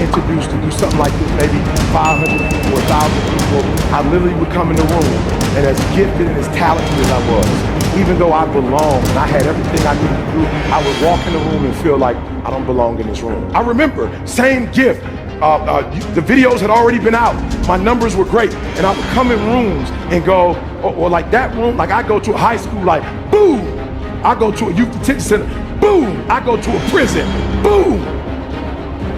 introduced to do something like this, maybe 500 people, 1,000 people, I literally would come in the room, and as gifted and as talented as I was, even though I belonged and I had everything I needed to do, I would walk in the room and feel like I don't belong in this room. I remember, same gift, the videos had already been out, my numbers were great, and I would come in rooms and go, or like that room, like I go to a high school, like boom, I go to a youth detention center, boom, I go to a prison, boom.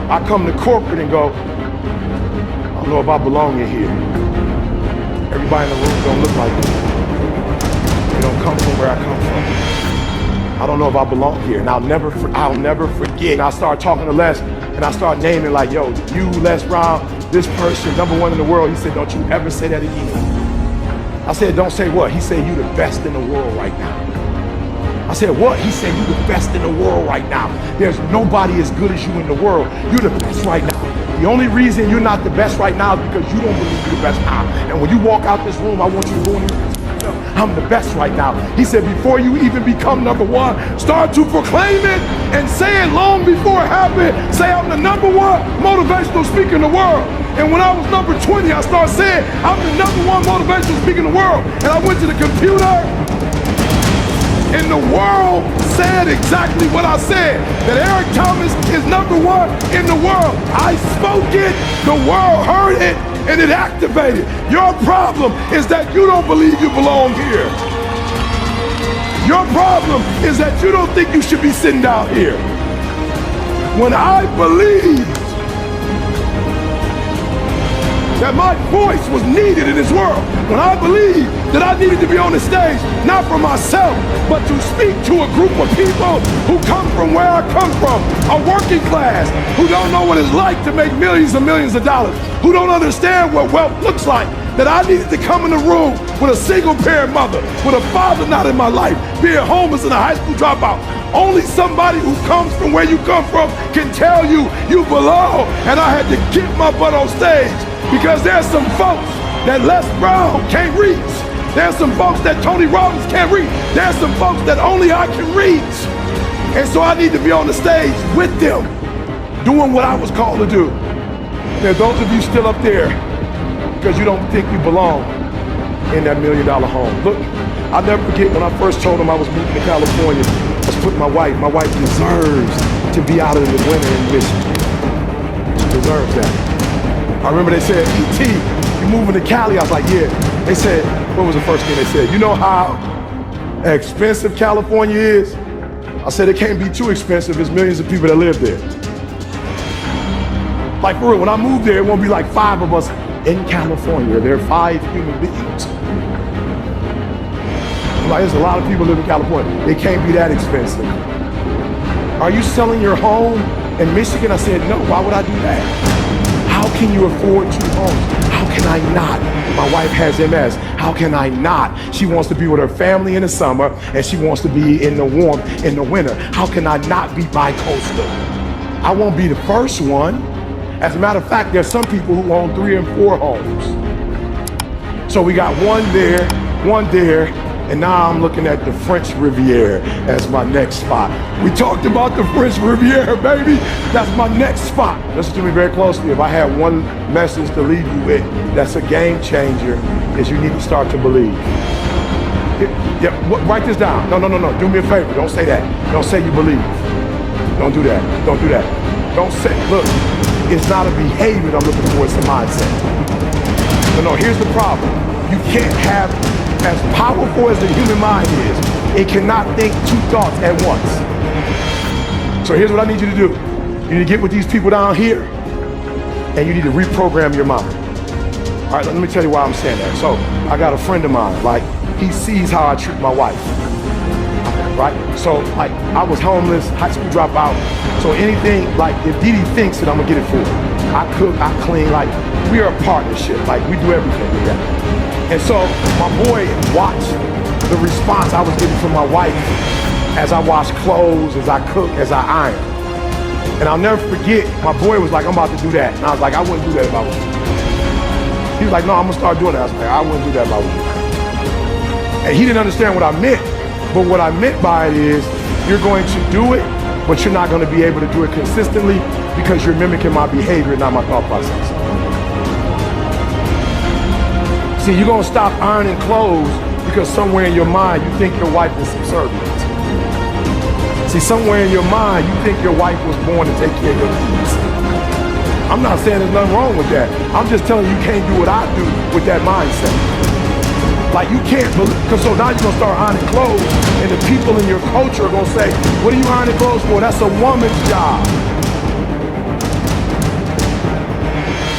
I come to corporate and go, I don't know if I belong in here. Everybody in the room don't look like me. They don't come from where I come from. I don't know if I belong here, and I'll never forget. And I started talking to Les, and I started naming like, yo, you, Les Brown, this person, #1 in the world. He said, don't you ever say that again. I said, don't say what? He said, you the best in the world right now. I said, what? He said, you the best in the world right now. There's nobody as good as you in the world. You're the best right now. The only reason you're not the best right now is because you don't believe you're the best now. And when you walk out this room, I want you to go in here. I'm the best right now. He said, before you even become #1, start to proclaim it and say it long before it happened. Say, I'm the #1 motivational speaker in the world. And when I was number 20, I started saying, I'm the #1 motivational speaker in the world. And I went to the computer, and the world said exactly what I said, that Eric Thomas is #1 in the world. I spoke it, the world heard it, and it activated. Your problem is that you don't believe you belong here. Your problem is that you don't think you should be sitting down here. When I believed that my voice was needed in this world, when I believed that I needed to be on the stage, not for myself, but to speak to a group of people who come from where I come from, a working class, who don't know what it's like to make millions and millions of dollars, who don't understand what wealth looks like, that I needed to come in the room with a single parent mother, with a father not in my life, being homeless and a high school dropout. Only somebody who comes from where you come from can tell you you belong. And I had to get my butt on stage, because there's some folks that Les Brown can't reach. There's some folks that Tony Robbins can't reach. There's some folks that only I can reach. And so I need to be on the stage with them, doing what I was called to do. Now, those of you still up there because you don't think you belong in that $1 million home. Look, I'll never forget when I first told them I was moving to California, I was putting my wife deserves to be out of the winter in Michigan. She deserves that. I remember they said, E.T., you moving to Cali? I was like, yeah. They said, what was the first thing they said? You know how expensive California is? I said, it can't be too expensive. There's millions of people that live there. Like for real, when I moved there, it won't be like 5 of us in California. There are 5 human beings. Like, there's a lot of people live in California. It can't be that expensive. Are you selling your home in Michigan? I said, no, why would I do that? How can you afford 2 homes? How can I not? My wife has MS. How can I not? She wants to be with her family in the summer, and she wants to be in the warmth in the winter. How can I not be bi-coastal? I won't be the first one. As a matter of fact, there's some people who own 3 and 4 homes. So we got one there, and now I'm looking at the French Riviera as my next spot. We talked about the French Riviera, baby. That's my next spot. Listen to me very closely. If I had one message to leave you with that's a game changer, is you need to start to believe. Write this down. No. Do me a favor. Don't say that. Don't say you believe. Don't do that. Don't do that. Don't say, look, it's not a behavior I'm looking for, it's a mindset. No, here's the problem. You can't have, as powerful as the human mind is, it cannot think 2 thoughts at once. So here's what I need you to do. You need to get with these people down here, and you need to reprogram your mind. All right, let me tell you why I'm saying that. So I got a friend of mine, like, he sees how I treat my wife, right? So like, I was homeless, high school dropout. So anything, like, if Didi thinks it, I'm gonna get it for her. I cook, I clean, like, we are a partnership. Like, we do everything together. And so my boy watched the response I was getting from my wife as I wash clothes, as I cook, as I iron. And I'll never forget, my boy was like, I'm about to do that. And I was like, I wouldn't do that if I was you. He was like, no, I'm gonna start doing that. I was like, I wouldn't do that if I was you. And he didn't understand what I meant. But what I meant by it is, you're going to do it, but you're not gonna be able to do it consistently because you're mimicking my behavior, not my thought process. See, you're gonna stop ironing clothes because somewhere in your mind you think your wife is subservient. See, somewhere in your mind you think your wife was born to take care of your needs. I'm not saying there's nothing wrong with that. I'm just telling you can't do what I do with that mindset. Like you can't believe, because so now you're gonna start ironing clothes and the people in your culture are gonna say, what are you ironing clothes for? That's a woman's job.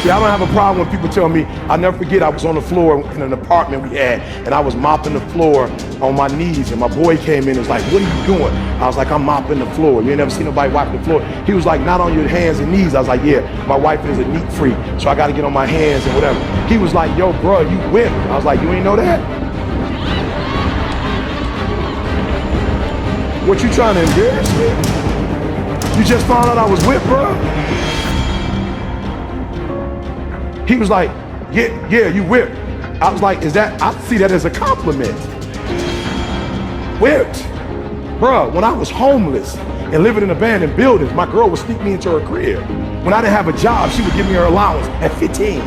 See, I don't have a problem when people tell me, I'll never forget, I was on the floor in an apartment we had, and I was mopping the floor on my knees, and my boy came in and was like, what are you doing? I was like, I'm mopping the floor. You ain't never seen nobody wiping the floor. He was like, not on your hands and knees. I was like, yeah, my wife is a neat freak, so I gotta get on my hands and whatever. He was like, yo, bro, you whipped. I was like, you ain't know that? What, you trying to embarrass me? You just found out I was whipped, bro? He was like, yeah, you whipped. I was like, I see that as a compliment. Whipped. Bruh, when I was homeless and living in abandoned buildings, my girl would sneak me into her crib. When I didn't have a job, she would give me her allowance at 15.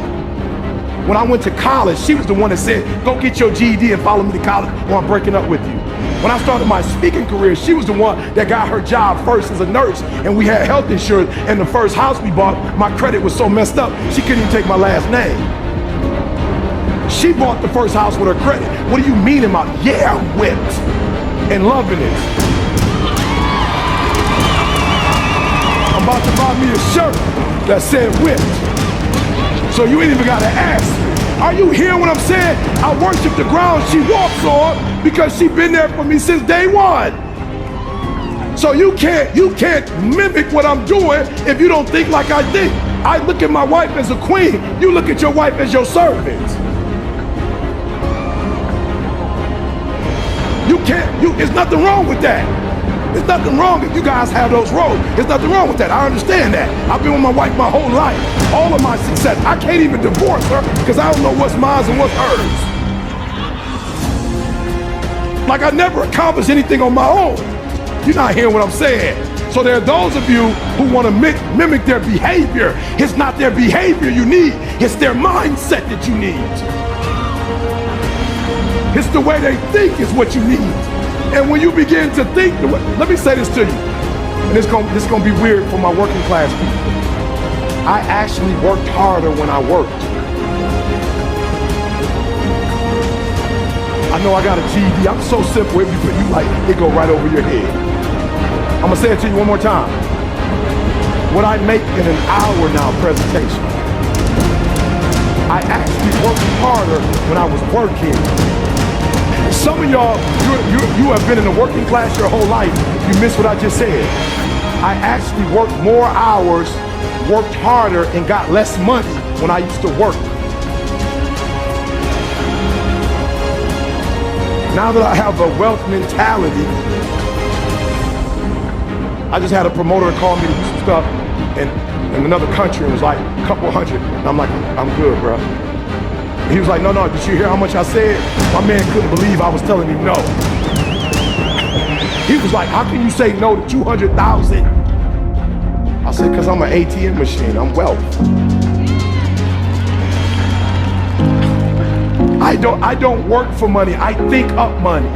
When I went to college, she was the one that said, go get your GED and follow me to college or I'm breaking up with you. When I started my speaking career, she was the one that got her job first as a nurse, and we had health insurance, and the first house we bought, my credit was so messed up, she couldn't even take my last name. She bought the first house with her credit. What do you mean about, yeah, I'm whipped and loving it? I'm about to buy me a shirt that said whipped. So you ain't even gotta ask me. Are you hearing what I'm saying? I worship the ground she walks on because she's been there for me since day one. So you can't mimic what I'm doing if you don't think like I think. I look at my wife as a queen. You look at your wife as your servant. There's nothing wrong with that. There's nothing wrong if you guys have those roles. There's nothing wrong with that. I understand that. I've been with my wife my whole life. All of my success. I can't even divorce her because I don't know what's mine and what's hers. Like I never accomplished anything on my own. You're not hearing what I'm saying. So there are those of you who want to mimic their behavior. It's not their behavior you need. It's their mindset that you need. It's the way they think is what you need. And when you begin to think, let me say this to you, and this is gonna be weird for my working class people. I actually worked harder when I worked. I know I got a GED. I'm so simple, if you like, it go right over your head. I'm gonna say it to you one more time. What I make in an hour now presentation, I actually worked harder when I was working. Some of y'all, you have been in the working class your whole life. You missed what I just said. I actually worked more hours, worked harder, and got less money when I used to work. Now that I have a wealth mentality, I just had a promoter call me to do some stuff in another country and was like, a couple hundred. And I'm like, I'm good, bro. He was like, no, did you hear how much I said? My man couldn't believe I was telling him no. He was like, how can you say no to 200,000? I said, because I'm an ATM machine, I'm wealth. I don't work for money, I think up money.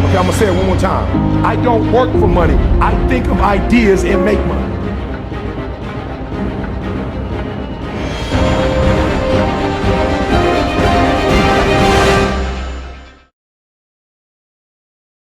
Okay, I'm gonna say it one more time. I don't work for money, I think of ideas and make money.